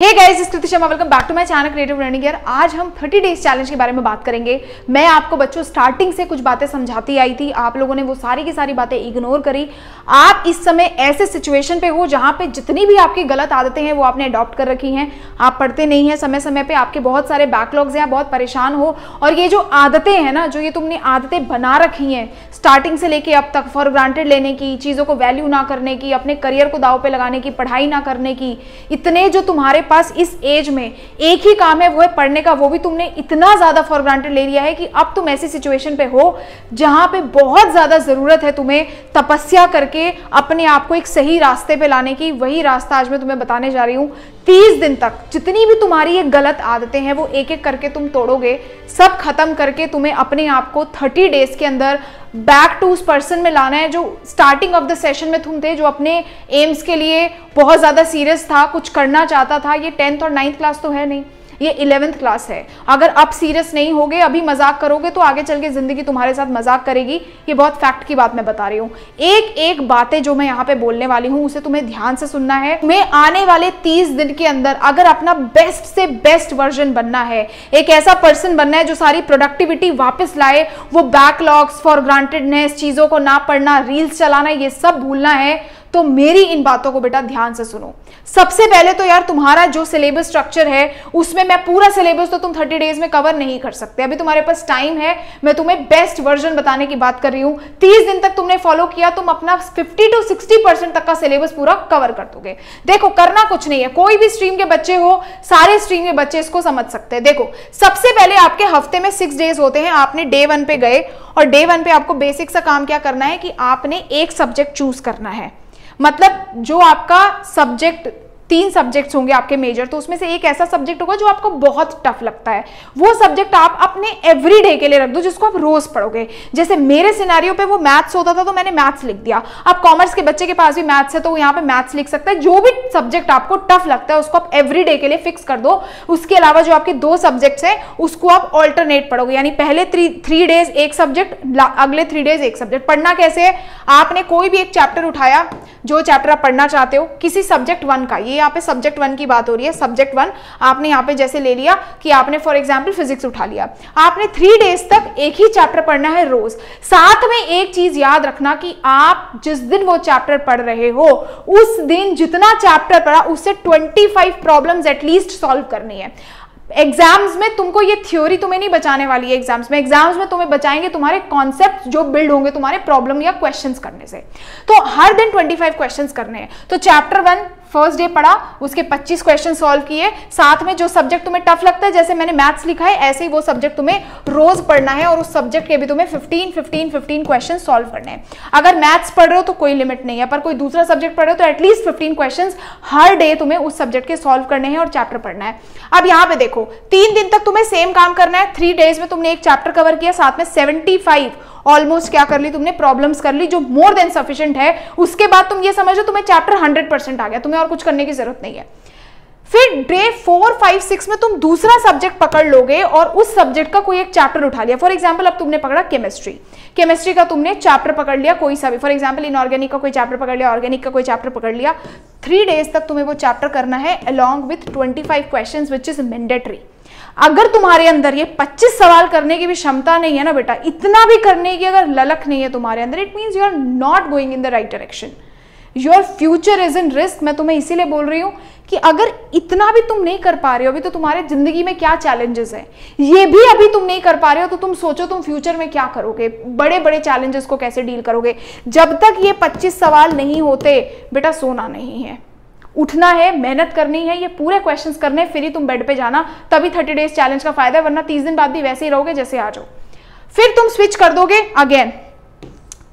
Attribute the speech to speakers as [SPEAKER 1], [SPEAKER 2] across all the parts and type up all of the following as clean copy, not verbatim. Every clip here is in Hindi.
[SPEAKER 1] Hey guys, is Kriti Sharma, welcome back to my channel creative learning year. आज हम 30 डेज चैलेंज के बारे में बात करेंगे। मैं आपको बच्चों स्टार्टिंग से कुछ बातें समझाती आई थी, आप लोगों ने वो सारी की सारी बातें इग्नोर करी। आप इस समय ऐसे सिचुएशन पे हो जहां पे जितनी भी आपकी गलत आदतें हैं वो आपने अडॉप्ट कर रखी हैं। आप पढ़ते नहीं हैं समय समय पे, आपके बहुत सारे बैकलॉग्स हैं, आप बहुत परेशान हो। और ये जो आदतें हैं ना, जो ये तुमने आदतें बना रखी हैं स्टार्टिंग से लेके अब तक, फॉर ग्रांटेड लेने की, चीज़ों को वैल्यू ना करने की, अपने करियर को दाव पे लगाने की, पढ़ाई ना करने की, इतने जो तुम्हारे पास इस एज में एक ही काम है वो है पढ़ने का, वो भी तुमने इतना ज्यादा फॉर ग्रांटेड ले लिया है कि अब तुम ऐसी सिचुएशन पे हो जहां पे बहुत ज्यादा जरूरत है तुम्हें तपस्या करके अपने आप को एक सही रास्ते पे लाने की। वही रास्ता आज मैं तुम्हें बताने जा रही हूं। 30 दिन तक जितनी भी तुम्हारी ये गलत आदतें हैं वो एक एक करके तुम तोड़ोगे, सब खत्म करके तुम्हें अपने आप को 30 डेज के अंदर बैक टू उस पर्सन में लाना है जो स्टार्टिंग ऑफ द सेशन में तुम थे, जो अपने एम्स के लिए बहुत ज्यादा सीरियस था, कुछ करना चाहता था। ये 10th और 9th क्लास तो है नहीं, ये 11th क्लास है। अगर अब सीरियस नहीं होगे, अभी मजाक करोगे तो आगे चल के जिंदगी तुम्हारे साथ मजाक करेगी। ये बहुत फैक्ट की बात मैं बता रही हूँ। एक एक बातें जो मैं यहाँ पे बोलने वाली हूँ उसे तुम्हें ध्यान से सुनना है। मैं आने वाले 30 दिन के अंदर अगर अपना बेस्ट से बेस्ट वर्जन बनना है, एक ऐसा पर्सन बनना है जो सारी प्रोडक्टिविटी वापस लाए, वो बैकलॉग्स, फॉर ग्रांटेडनेस, चीजों को ना पढ़ना, रील्स चलाना, ये सब भूलना है, तो मेरी इन बातों को बेटा ध्यान से सुनो। सबसे पहले तो यार तुम्हारा जो सिलेबस स्ट्रक्चर है उसमें मैं पूरा सिलेबस तो तुम 30 डेज में कवर नहीं कर सकते, अभी तुम्हारे पास टाइम है। मैं तुम्हें बेस्ट वर्जन बताने की बात कर रही हूं। 30 दिन तक तुमने फॉलो किया, तुम अपना 50 to 60% तक का सिलेबस पूरा कवर कर दोगे। देखो, करना कुछ नहीं है, कोई भी स्ट्रीम के बच्चे हो, सारे स्ट्रीम के बच्चे इसको समझ सकते हैं। देखो, सबसे पहले आपके हफ्ते में 6 डेज होते हैं। आपने डे 1 पे गए और डे 1 पे आपको बेसिक सा काम क्या करना है कि आपने एक सब्जेक्ट चूज करना है। मतलब जो आपका सब्जेक्ट, 3 सब्जेक्ट्स होंगे आपके मेजर, तो उसमें से एक ऐसा सब्जेक्ट होगा जो आपको बहुत टफ लगता है। वो सब्जेक्ट आप अपने एवरीडे के लिए रख दो, जिसको आप रोज पढ़ोगे। जैसे मेरे सिनेरियो पे वो मैथ्स होता था तो मैंने मैथ्स लिख दिया। अब कॉमर्स के बच्चे के पास भी मैथ्स है तो वो यहाँ पे मैथ्स लिख सकता है। जो भी सब्जेक्ट आपको टफ लगता है उसको आप एवरीडे के लिए फिक्स कर दो। उसके अलावा जो आपके 2 सब्जेक्ट्स हैं उसको आप ऑल्टरनेट पढ़ोगे, यानी पहले 3 डेज एक सब्जेक्ट, अगले 3 डेज एक सब्जेक्ट। पढ़ना कैसे है? आपने कोई भी एक चैप्टर उठाया, जो चैप्टर आप पढ़ना चाहते हो, किसी सब्जेक्ट 1 का, ये यहाँ पे सब्जेक्ट 1 की बात हो रही है। सब्जेक्ट 1 आपने यहाँ पे जैसे ले लिया कि आपने फॉर एग्जांपल फिजिक्स उठा लिया। आपने 3 डेज तक एक ही चैप्टर पढ़ना है रोज। साथ में एक चीज याद रखना कि आप जिस दिन वो चैप्टर पढ़ रहे हो उस दिन जितना चैप्टर पढ़ा उससे 25 प्रॉब्लम्स एटलीस्ट सॉल्व करनी है। एग्जाम्स में तुमको ये थ्योरी तुम्हें नहीं बचाने वाली है। एग्जाम्स में तुम्हें बचाएंगे तुम्हारे कॉन्सेप्ट जो बिल्ड होंगे तुम्हारे प्रॉब्लम या क्वेश्चंस करने से। तो हर दिन 25 क्वेश्चंस करने हैं। तो चैप्टर 1 फर्स्ट डे पढ़ा, उसके 25 क्वेश्चन सॉल्व किए। साथ में जो सब्जेक्ट तुम्हें टफ लगता है, जैसे मैंने मैथ्स लिखा है, ऐसे ही वो सब्जेक्ट तुम्हें रोज पढ़ना है और उस सब्जेक्ट के भी तुम्हें 15 क्वेश्चन सॉल्व करने हैं। अगर मैथ्स पढ़ रहे हो तो कोई लिमिट नहीं है, पर कोई दूसरा सब्जेक्ट पढ़ रहे हो तो एटलीस्ट 15 क्वेश्चन हर डे तुम्हें उस सब्जेक्ट के सॉल्व करने हैं और चैप्टर पढ़ना है। अब यहाँ पे देखो, 3 दिन तक तुम्हें सेम काम करना है। 3 डेज में तुमने एक चैप्टर कवर किया, साथ में 75 ऑलमोस्ट क्या कर ली तुमने, प्रॉब्लम्स कर ली, जो मोर देन सफिशिएंट है। उसके बाद तुम ये समझो तुम्हें चैप्टर 100% आ गया, तुम्हें और कुछ करने की जरूरत नहीं है। फिर डे 4, 5, 6 में तुम दूसरा सब्जेक्ट पकड़ लोगे और उस सब्जेक्ट का कोई एक चैप्टर उठा लिया। फॉर एग्जांपल अब तुमने पकड़ा केमिस्ट्री का तुमने चैप्टर पकड़ लिया कोई सा भी, फॉर एग्जांपल इनऑर्गेनिक का कोई चैप्टर पकड़ लिया, ऑर्गेनिक का कोई चैप्टर पकड़ लिया। 3 डेज तक तुम्हें वो चैप्टर करना है along with 25 questions which is mandatory. अगर तुम्हारे अंदर ये 25 सवाल करने की भी क्षमता नहीं है ना बेटा, इतना भी करने की अगर ललक नहीं है तुम्हारे अंदर, it means you are not going in the right direction. Your future is in risk. मैं तुम्हें इसीलिए बोल रही हूं कि अगर इतना भी तुम नहीं कर पा रहे हो, अभी तो तुम्हारे जिंदगी में क्या चैलेंजेस हैं ये भी अभी तुम नहीं कर पा रहे हो, तो तुम सोचो तुम फ्यूचर में क्या करोगे, बड़े बड़े चैलेंजेस को कैसे डील करोगे। जब तक ये 25 सवाल नहीं होते बेटा, सोना नहीं है, उठना है, मेहनत करनी है, ये पूरे क्वेश्चंस करने, फिर ही तुम बेड पे जाना, तभी 30 डेज चैलेंज का फायदा है। वरना 30 दिन बाद भी वैसे ही रहोगे जैसे आ जाओ। फिर तुम स्विच कर दोगे अगेन,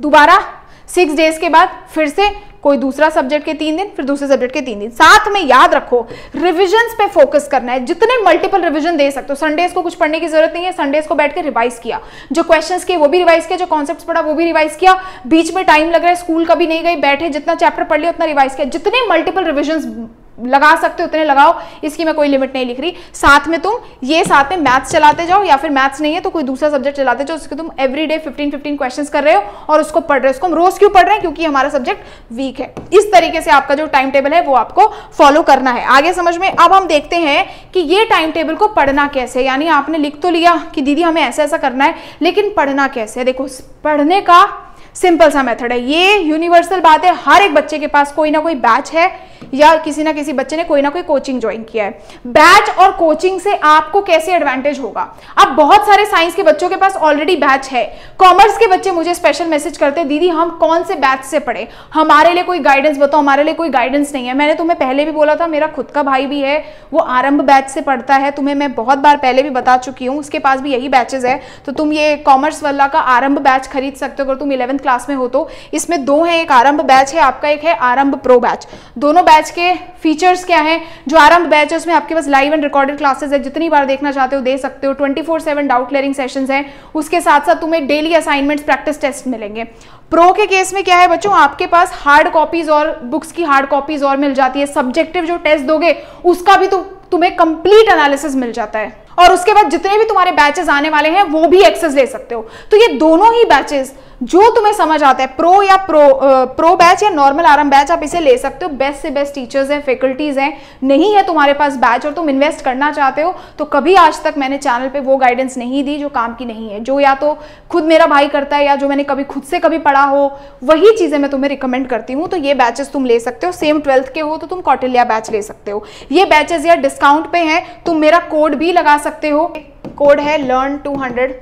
[SPEAKER 1] दोबारा 6 डेज के बाद फिर से कोई दूसरा सब्जेक्ट के 3 दिन, फिर दूसरे सब्जेक्ट के 3 दिन। साथ में याद रखो रिविजन्स पे फोकस करना है, जितने मल्टीपल रिवीजन दे सकते हो। संडेज को कुछ पढ़ने की जरूरत नहीं है, संडेज को बैठ के रिवाइज किया, जो क्वेश्चंस किए वो भी रिवाइज किया, जो कॉन्सेप्ट्स पढ़ा वो भी रिवाइज किया। बीच में टाइम लग रहा है, स्कूल कभी नहीं गई, बैठे जितना चैप्टर पढ़ लिया उतना रिवाइज किया। जितने मल्टीपल रिविजन लगा सकते हो उतने लगाओ, इसकी मैं कोई लिमिट नहीं लिख रही। साथ में तुम ये साथ में मैथ्स चलाते जाओ, या फिर मैथ्स नहीं है तो कोई दूसरा सब्जेक्ट चलाते जाओ, उसके तुम एवरीडे 15 क्वेश्चंस कर रहे हो और उसको पढ़ रहे हो। उसको हम रोज क्यों पढ़ रहे हैं? क्योंकि हमारा सब्जेक्ट वीक है। इस तरीके से आपका जो टाइम टेबल है वो आपको फॉलो करना है। आगे समझ में। अब हम देखते हैं कि ये टाइम टेबल को पढ़ना कैसे, यानी आपने लिख तो लिया कि दीदी हमें ऐसा ऐसा करना है, लेकिन पढ़ना कैसे? देखो, पढ़ने का सिंपल सा मेथड है, ये यूनिवर्सल बात है, हर एक बच्चे के पास कोई ना कोई बैच है या किसी ना किसी बच्चे ने कोई ना कोई कोचिंग ज्वाइन किया है। बैच और कोचिंग से आपको कैसे एडवांटेज होगा? अब बहुत सारे साइंस के बच्चों के पास ऑलरेडी बैच है, कॉमर्स के बच्चे मुझे स्पेशल मैसेज करते हैं, दीदी हम कौन से बैच से पढ़े, हमारे लिए कोई गाइडेंस बताओ, हमारे लिए कोई गाइडेंस नहीं है। मैंने तुम्हें पहले भी बोला था, मेरा खुद का भाई भी है, वो आरंभ बैच से पढ़ता है, तुम्हें मैं बहुत बार पहले भी बता चुकी हूँ, उसके पास भी यही बैचेस है। तो तुम ये कॉमर्स वाला का आरंभ बैच खरीद सकते हो अगर तुम 11th क्लास में हो तो। इसमें दो है, एक आरंभ बैच है आपका, एक है आरंभ प्रो बैच। दोनों बैच के फीचर्स क्या है? जो आरंभ बैच है उसमें आपके पास लाइव एंड रिकॉर्डेड क्लासेस है, जितनी बार देखना चाहते हो दे सकते हो, 24/7 डाउट क्लियरिंग सेशंस हैं, उसके साथ साथ तुम्हें डेली असाइनमेंट्स, प्रैक्टिस टेस्ट मिलेंगे। प्रो के केस में क्या है बच्चों, आपके पास हार्ड कॉपीज और बुक्स की हार्ड कॉपीज और मिल जाती है, सब्जेक्टिव जो टेस्ट दोगे उसका भी तुम्हें कंप्लीट एनालिसिस मिल जाता है, और उसके बाद जितने भी तुम्हारे बैचेस आने वाले हैं वो भी एक्सेस ले सकते हो। तो ये दोनों ही बैचेस जो तुम्हें समझ आता है, प्रो या प्रो बैच या नॉर्मल आरंभ बैच, आप इसे ले सकते हो। बेस्ट से बेस्ट टीचर्स हैं, फैकल्टीज हैं। नहीं है तुम्हारे पास बैच और तुम इन्वेस्ट करना चाहते हो तो कभी आज तक मैंने चैनल पे वो गाइडेंस नहीं दी जो काम की नहीं है, जो या तो खुद मेरा भाई करता है या जो मैंने कभी खुद से कभी पढ़ा हो, वही चीजें मैं तुम्हें रिकमेंड करती हूँ। तो ये बैचेस तुम ले सकते हो। सेम 12th के हो तो तुम कौटिल्या बैच ले सकते हो। ये बैचेस या डिस्काउंट पे हैं, तुम मेरा कोड भी लगा सकते हो, कोड है learn200,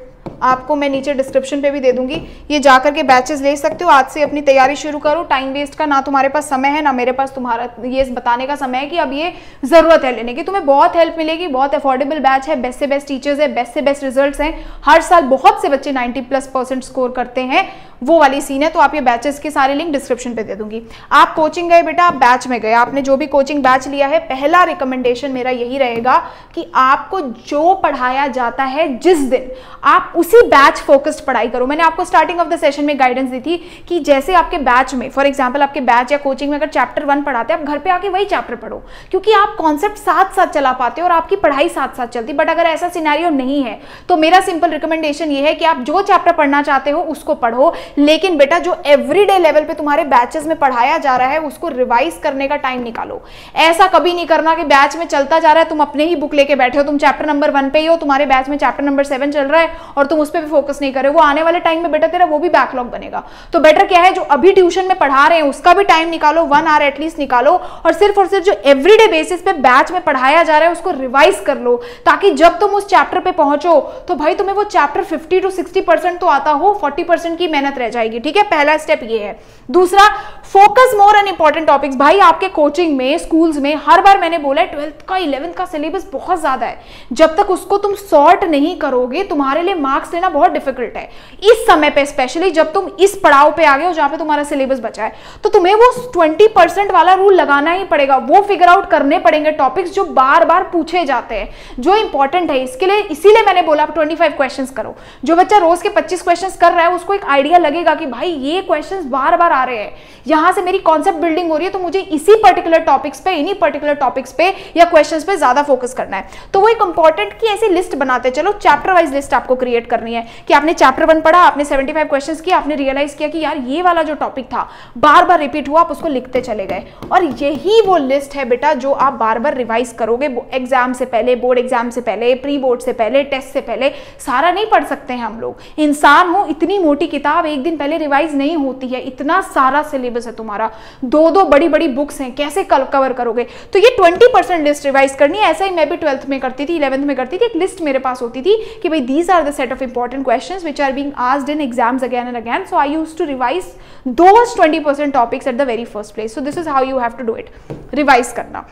[SPEAKER 1] आपको मैं नीचे डिस्क्रिप्शन पे भी दे दूंगी। ये जाकर के बैचेस ले सकते हो। आज से अपनी तैयारी शुरू करो, टाइम वेस्ट का ना तुम्हारे पास समय है ना मेरे पास तुम्हारा ये बताने का समय है कि अब ये जरूरत है लेने की। तुम्हें बहुत हेल्प मिलेगी, बहुत अफोर्डेबल बैच है, बेस्ट से बेस्ट टीचर्स है, बेस्ट से बेस्ट रिजल्ट्स हैं। हर साल बहुत से बच्चे 90+% स्कोर करते हैं, वो वाली सीन है। तो आप ये बैचेस के सारे लिंक डिस्क्रिप्शन पे दे दूंगी। आप कोचिंग गए बेटा, आप बैच में गए, आपने जो भी कोचिंग बैच लिया है, पहला रिकमेंडेशन मेरा यही रहेगा कि आपको जो पढ़ाया जाता है जिस दिन, आप उसी बैच फोकस्ड पढ़ाई करो। मैंने आपको स्टार्टिंग ऑफ द सेशन में गाइडेंस दी थी कि जैसे आपके बैच में, फॉर एग्जांपल आपके बैच या कोचिंग में अगर चैप्टर 1 पढ़ाते हैं, आप घर पे आके वही चैप्टर पढ़ो, क्योंकि आप कॉन्सेप्ट साथ साथ चला पाते हो और आपकी पढ़ाई साथ साथ चलती। बट अगर ऐसा सिनेरियो नहीं है तो मेरा सिंपल रिकमेंडेशन ये है कि आप जो चैप्टर पढ़ना चाहते हो उसको पढ़ो, लेकिन बेटा जो एवरीडे लेवल पे तुम्हारे बैचेस में पढ़ाया जा रहा है उसको रिवाइज करने का टाइम निकालो। ऐसा कभी नहीं करना कि बैच में चलता जा रहा है, तुम अपने ही बुक लेके बैठे हो, तुम चैप्टर नंबर 1 पे ही हो, तुम्हारे बैच में चैप्टर नंबर 7 चल रहा है और तुम उस पर भी फोकस नहीं कर रहे हो। वो आने वाले टाइम में बेटा तेरा वो भी बैकलॉग बनेगा। तो बेटर क्या है, जो अभी ट्यूशन में पढ़ा रहे हैं उसका भी टाइम निकालो, 1 आवर एटलीस्ट निकालो, और सिर्फ जो एवरीडे बेसिस पे बैच में पढ़ाया जा रहा है उसको रिवाइज कर लो, ताकि जब तुम उस चैप्टर पे पहुंचो तो भाई तुम्हें वो चैप्टर 50 to 60% तो आता हो, 40% की मेहनत रह जाएगी। ठीक है, पहला स्टेप ये है। दूसरा, focus more on important topics. भाई आपके कोचिंग में, स्कूल्स में हर बार मैंने बोला है 12th का 11th का सिलेबस बहुत ज्यादा है, जब तक उसको तुम सॉर्ट नहीं करोगे तुम्हारे लिए मार्क्स लेना बहुत डिफिकल्ट है। इस समय पे स्पेशली जब तुम इस पड़ाव पे आ गए हो जहां पे तुम्हारा सिलेबस बचा है, तो तुम्हें वो 20% वाला रूल लगाना ही पड़ेगा। वो फिगर आउट करने पड़ेंगे टॉपिक्स जो बार बार पूछे जाते हैं, जो इंपॉर्टेंट है। इसके लिए इसीलिए मैंने बोला 25 क्वेश्चंस करो। जो बच्चा रोज के 25 क्वेश्चंस कर रहा है उसको एक आइडिया लगेगा कि भाई ये क्वेश्चंस बार बार आ रहे हैं, यहां से मेरी कॉन्सेप्ट बिल्डिंग हो रही है, तो मुझे इसी पर्टिकुलर टॉपिक्स पे, इन्हीं पर्टिकुलर टॉपिक्स पे या क्वेश्चंस पे ज्यादा फोकस करना है। तो वो एक इंपॉर्टेंट की ऐसी लिस्ट बनाते चलो, चैप्टर वाइज लिस्ट आपको क्रिएट करनी है कि आपने चैप्टर 1 पढ़ा, आपने 75 क्वेश्चंस किया, आपने रियलाइज किया कि यार ये वाला जो टॉपिक था बार बार रिपीट हुआ, आप उसको लिखते चले गए। और यही वो लिस्ट है बेटा जो आप बार बार रिवाइज करोगे एग्जाम से पहले, बोर्ड एग्जाम से पहले, प्री बोर्ड से पहले, टेस्ट से पहले। सारा नहीं पढ़ सकते हैं हम लोग, इंसान हो, इतनी मोटी किताब एक दिन पहले रिवाइज नहीं होती है। इतना सारा सिलेबस है तुम्हारा, 2 बड़ी बड़ी बुक्स हैं, कैसे कवर करोगे? तो ये 20% लिस्ट रिवाइज करनी है। ऐसा ही मैं भी 12th में करती थी, 11th में करती थी। एक लिस्ट मेरे पास होती थी कि भाई these are the set of important questions which are being asked in exams again and again, so I used to revise those 20% topics at the very first place. So this is how you have to do it, revise करना।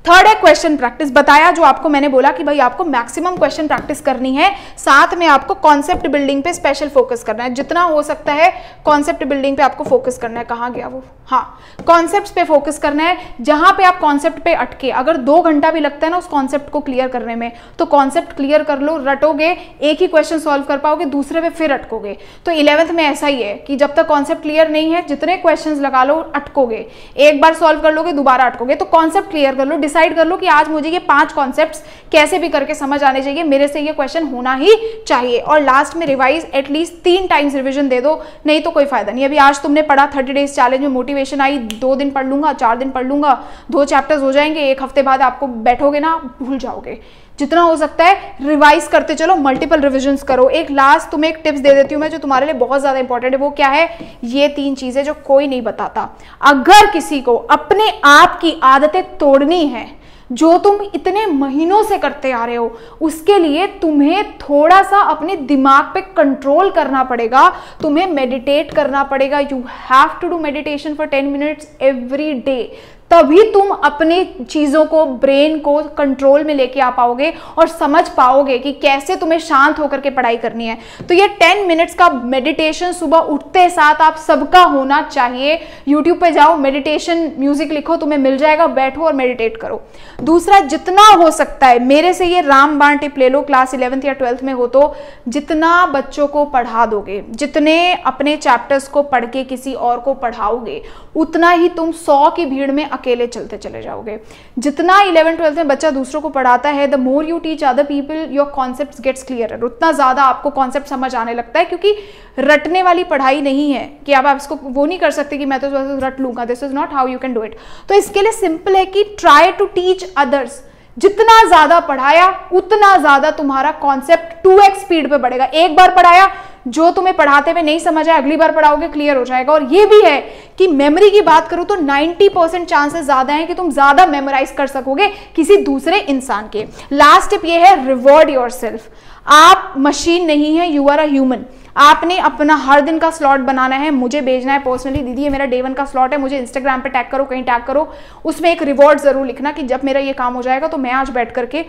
[SPEAKER 1] थर्ड है क्वेश्चन प्रैक्टिस। बताया जो आपको मैंने बोला कि भाई आपको मैक्सिमम क्वेश्चन प्रैक्टिस करनी है, साथ में आपको कॉन्सेप्ट बिल्डिंग पे स्पेशल फोकस करना है, जितना हो सकता है कॉन्सेप्ट बिल्डिंग पे आपको फोकस करना है। कहाँ गया वो, हाँ, कॉन्सेप्ट्स पे फोकस करना है। जहां पे आप कॉन्सेप्ट पे अटके, अगर 2 घंटा भी लगता है ना उस कॉन्सेप्ट को क्लियर करने में, तो कॉन्सेप्ट क्लियर कर लो, रटोगे, एक ही क्वेश्चन सॉल्व कर पाओगे, दूसरे पे फिर अटकोगे। तो 11th में ऐसा ही है कि जब तक कॉन्सेप्ट क्लियर नहीं है, जितने क्वेश्चंस लगा लो अटकोगे, एक बार सॉल्व कर लोगे दोबारा अटकोगे। तो कॉन्सेप्ट क्लियर कर लो, डिसाइड कर लो कि आज मुझे ये 5 कॉन्सेप्ट्स कैसे भी करके समझ आने चाहिए, मेरे से ये क्वेश्चन होना ही चाहिए। और लास्ट में रिवाइज एटलीस्ट 3 टाइम्स रिविजन दे दो, नहीं तो कोई फायदा नहीं। अभी आज तुमने पढ़ा, 30 डेज चैलेंज में मोटिवेशन आई, 2 दिन पढ़ लूंगा, 4 दिन पढ़ लूंगा, 2 चैप्टर्स हो जाएंगे, 1 हफ्ते बाद आपको बैठोगे ना भूल जाओगे। जितना हो सकता है रिवाइज करते चलो, मल्टीपल रिविजन्स करो। एक लास्ट तुम्हें एक टिप्स दे देती हूँ मैं, जो तुम्हारे लिए बहुत ज्यादा इंपॉर्टेंट है। वो क्या है? ये 3 चीजें जो कोई नहीं बताता। अगर किसी को अपने आप की आदतें तोड़नी है, जो तुम इतने महीनों से करते आ रहे हो, उसके लिए तुम्हें थोड़ा सा अपने दिमाग पे कंट्रोल करना पड़ेगा, तुम्हें मेडिटेट करना पड़ेगा। You have to do meditation for 10 minutes every day, तभी तुम अपनी चीजों को, ब्रेन को कंट्रोल में लेके आ पाओगे और समझ पाओगे कि कैसे तुम्हें शांत होकर के पढ़ाई करनी है। तो ये 10 मिनट्स का मेडिटेशन सुबह उठते साथ आप सबका होना चाहिए। यूट्यूब पे जाओ, मेडिटेशन म्यूजिक लिखो, तुम्हें मिल जाएगा, बैठो और मेडिटेट करो। दूसरा, जितना हो सकता है मेरे से ये रामबाण टिप ले लो, क्लास 11th या 12th में हो तो, जितना बच्चों को पढ़ा दोगे, जितने अपने चैप्टर्स को पढ़ के किसी और को पढ़ाओगे, उतना ही तुम 100 की भीड़ में अकेले चलते चले जाओगे। जितना 11th-12th में बच्चा दूसरों को पढ़ाता है, the more you teach other people, your concepts gets clearer, उतना ज्यादा आपको कॉन्सेप्ट समझ आने लगता है। क्योंकि रटने वाली पढ़ाई नहीं है कि आप इसको वो नहीं कर सकते कि मैं तो रट लूंगा, this is not how you can do it. तो इसके लिए सिंपल है कि ट्राई टू टीच अदर्स। जितना ज्यादा पढ़ाया उतना ज्यादा तुम्हारा कॉन्सेप्ट 2x स्पीड पे बढ़ेगा। एक बार पढ़ाया, जो तुम्हें पढ़ाते हुए नहीं समझ आया, अगली बार पढ़ाओगे क्लियर हो जाएगा। और ये भी है कि मेमोरी की बात करूं तो 90% चांसेस ज्यादा हैं कि तुम ज्यादा मेमोराइज कर सकोगे किसी दूसरे इंसान के। लास्ट टिप ये है, रिवॉर्ड योरसेल्फ। आप मशीन नहीं है, यू आर अ ह्यूमन। आपने अपना हर दिन का स्लॉट बनाना है, मुझे भेजना है पर्सनली, दीदी ये मेरा डे 1 का स्लॉट है, मुझे इंस्टाग्राम पे टैग करो, कहीं टैग करो, उसमें एक रिवॉर्ड जरूर लिखना कि जब मेरा ये काम हो जाएगा तो मैं आज बैठ करके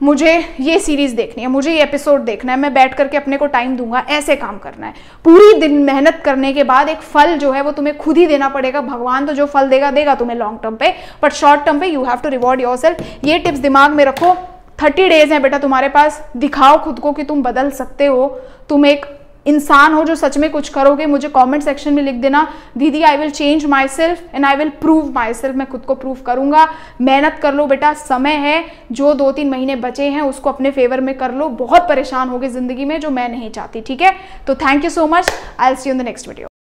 [SPEAKER 1] मुझे ये सीरीज देखनी है, मुझे ये एपिसोड देखना है, मैं बैठ करके अपने को टाइम दूंगा, ऐसे काम करना है। पूरी दिन मेहनत करने के बाद एक फल जो है वो तुम्हें खुद ही देना पड़ेगा। भगवान तो जो फल देगा देगा तुम्हें लॉन्ग टर्म पे, बट शॉर्ट टर्म पे you have to reward yourself. ये टिप्स दिमाग में रखो। 30 डेज हैं बेटा तुम्हारे पास, दिखाओ खुद को कि तुम बदल सकते हो, तुम एक इंसान हो जो सच में कुछ करोगे। मुझे कमेंट सेक्शन में लिख देना, दीदी I will change my self and I will prove my self, मैं खुद को प्रूव करूंगा। मेहनत कर लो बेटा, समय है, जो 2-3 महीने बचे हैं उसको अपने फेवर में कर लो। बहुत परेशान होगे जिंदगी में, जो मैं नहीं चाहती, ठीक है। तो thank you so much, I will see you in the next video.